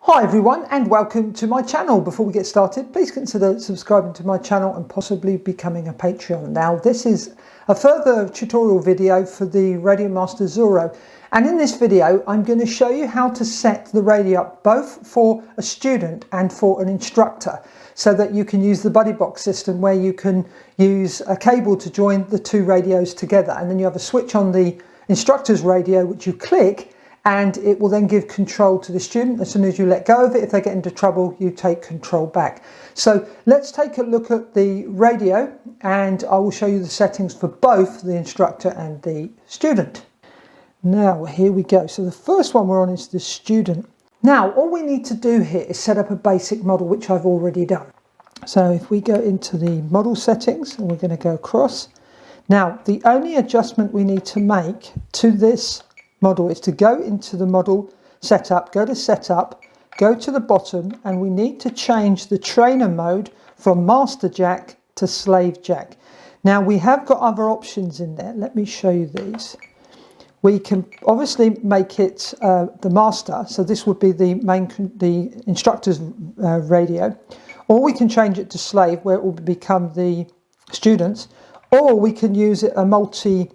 Hi everyone and welcome to my channel. Before we get started, please consider subscribing to my channel and possibly becoming a Patreon. Now this is a further tutorial video for the RadioMaster Zorro, and in this video I'm going to show you how to set the radio up both for a student and for an instructor, so that you can use the buddy box system where you can use a cable to join the two radios together, and then you have a switch on the instructor's radio which you click, and it will then give control to the student. As soon as you let go of it, if they get into trouble, you take control back. So let's take a look at the radio, and I will show you the settings for both the instructor and the student. Now, here we go. So the first one we're on is the student. Now, all we need to do here is set up a basic model, which I've already done. So if we go into the model settings, and we're going to go across. Now, the only adjustment we need to make to this model is to go into the model setup, go to setup, go to the bottom, and we need to change the trainer mode from master jack to slave jack. Now we have got other options in there. Let me show you these. We can obviously make it the master, so this would be the instructor's radio, or we can change it to slave where it will become the student's, or we can use it a multi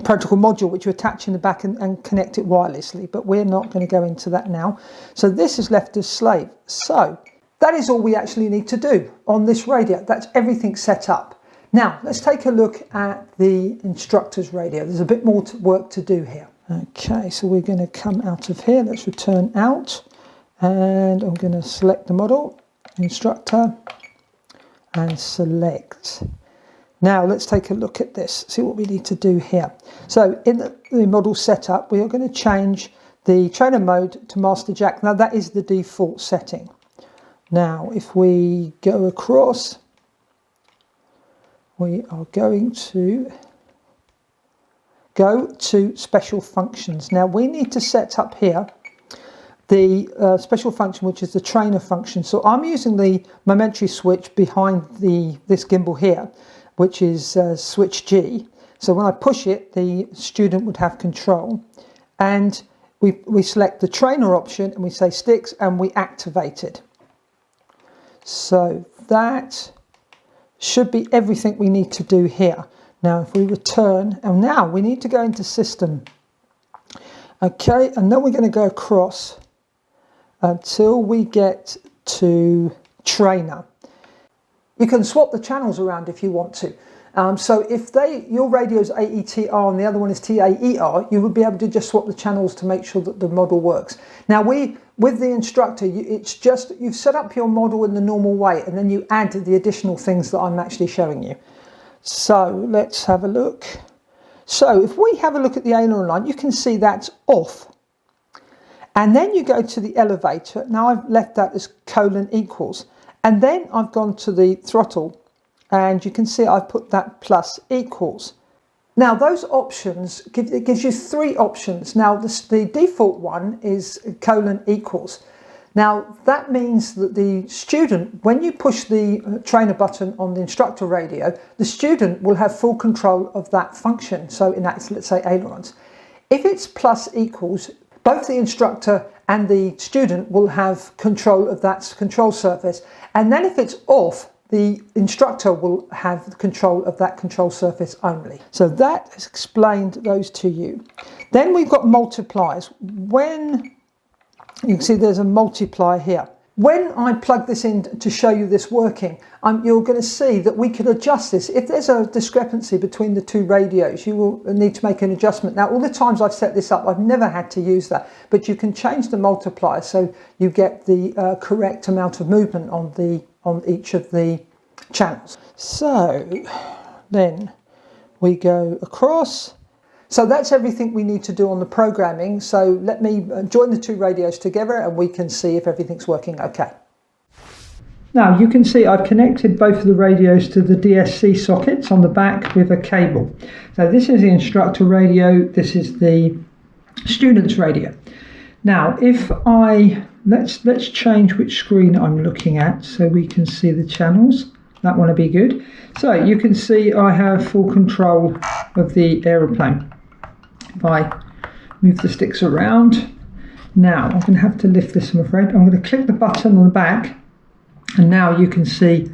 protocol module which you attach in the back and connect it wirelessly, but we're not going to go into that now. So this is left as slave. So that is all we actually need to do on this radio. That's everything set up. Now let's take a look at the instructor's radio. There's a bit more work to do here. Okay, so we're going to come out of here. Let's return out, and I'm going to select the model, instructor, and select. Now let's take a look at this, see what we need to do here. So in the model setup, we are going to change the trainer mode to master jack. Now that is the default setting. Now if we go across, we are going to go to special functions. Now we need to set up here the special function, which is the trainer function. So I'm using the momentary switch behind this gimbal here, which is switch G. So when I push it, the student would have control, and we select the trainer option and we say sticks and we activate it. So that should be everything we need to do here. Now if we return, and now we need to go into system. Okay, and then we're going to go across until we get to trainer. You can swap the channels around if you want to. So if your radio is AETR and the other one is TAER, you would be able to just swap the channels to make sure that the model works. Now with the instructor, it's just you've set up your model in the normal way, and then you add the additional things that I'm actually showing you. So let's have a look. So if we have a look at the aileron line, you can see that's off. And then you go to the elevator. Now I've left that as :equals. And then I've gone to the throttle, and you can see I've put that plus equals. Now those options, it gives you three options. Now the default one is :equals. Now that means that the student, when you push the trainer button on the instructor radio, the student will have full control of that function. So in that, let's say ailerons. If it's plus equals, both the instructor and the student will have control of that control surface. And then if it's off, the instructor will have control of that control surface only. So that has explained those to you. Then we've got multipliers. When you can see there's a multiplier here. When I plug this in to show you this working, you're going to see that we can adjust this. If there's a discrepancy between the two radios, you will need to make an adjustment. Now, all the times I've set this up, I've never had to use that, but you can change the multiplier so you get the correct amount of movement on each of the channels. So then we go across. So that's everything we need to do on the programming. So let me join the two radios together and we can see if everything's working okay. Now you can see I've connected both of the radios to the DSC sockets on the back with a cable. So this is the instructor radio, this is the student's radio. Now if let's change which screen I'm looking at so we can see the channels. That one will be good. So you can see I have full control of the aeroplane. If I move the sticks around, Now I'm going to have to lift this, I'm afraid. I'm going to click the button on the back, and now you can see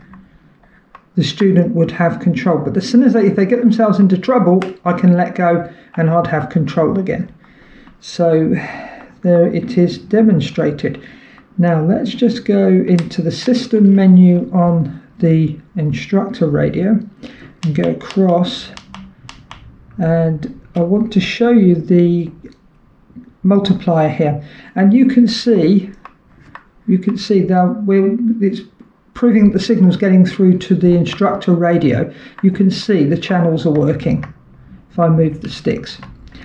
the student would have control. But as soon as if they get themselves into trouble, I can let go and I'd have control again. So there it is demonstrated. Now let's just go into the system menu on the instructor radio and go across, and I want to show you the multiplier here, and you can see that it's proving that the signal's getting through to the instructor radio. You can see the channels are working if I move the sticks.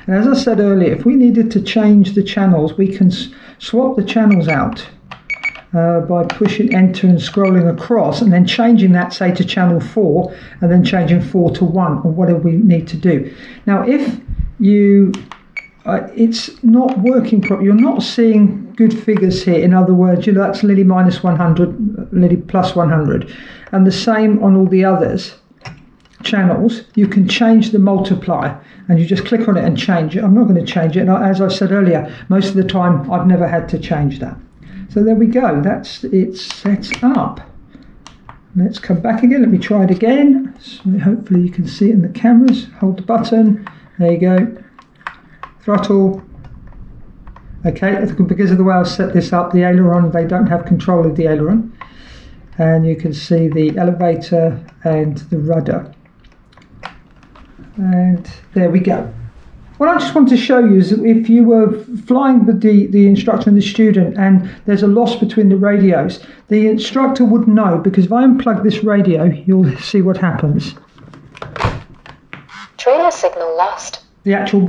And as I said earlier, if we needed to change the channels, we can swap the channels out by pushing enter and scrolling across, and then changing that, say, to channel 4, and then changing 4 to 1, or whatever we need to do. Now if you it's not working properly, you're not seeing good figures here. In other words, that's Lily minus 100, Lily plus 100, and the same on all the others channels. You can change the multiplier, and you just click on it and change it. I'm not going to change it, and as I said earlier, most of the time I've never had to change that. So there we go, that's it set up. Let's come back again, let me try it again. So hopefully you can see it in the cameras. Hold the button, there you go. Throttle. Okay, because of the way I've set this up, the aileron, they don't have control of the aileron. And you can see the elevator and the rudder. And there we go. What I just want to show you is that if you were flying with the instructor and the student and there's a loss between the radios, the instructor would know, because if I unplug this radio, you'll see what happens. Trainer signal lost. The actual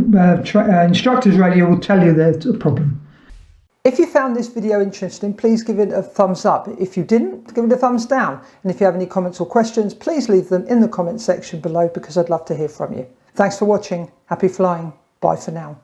instructor's radio will tell you there's a problem. If you found this video interesting, please give it a thumbs up. If you didn't, give it a thumbs down. And if you have any comments or questions, please leave them in the comment section below, because I'd love to hear from you. Thanks for watching. Happy flying. Bye for now.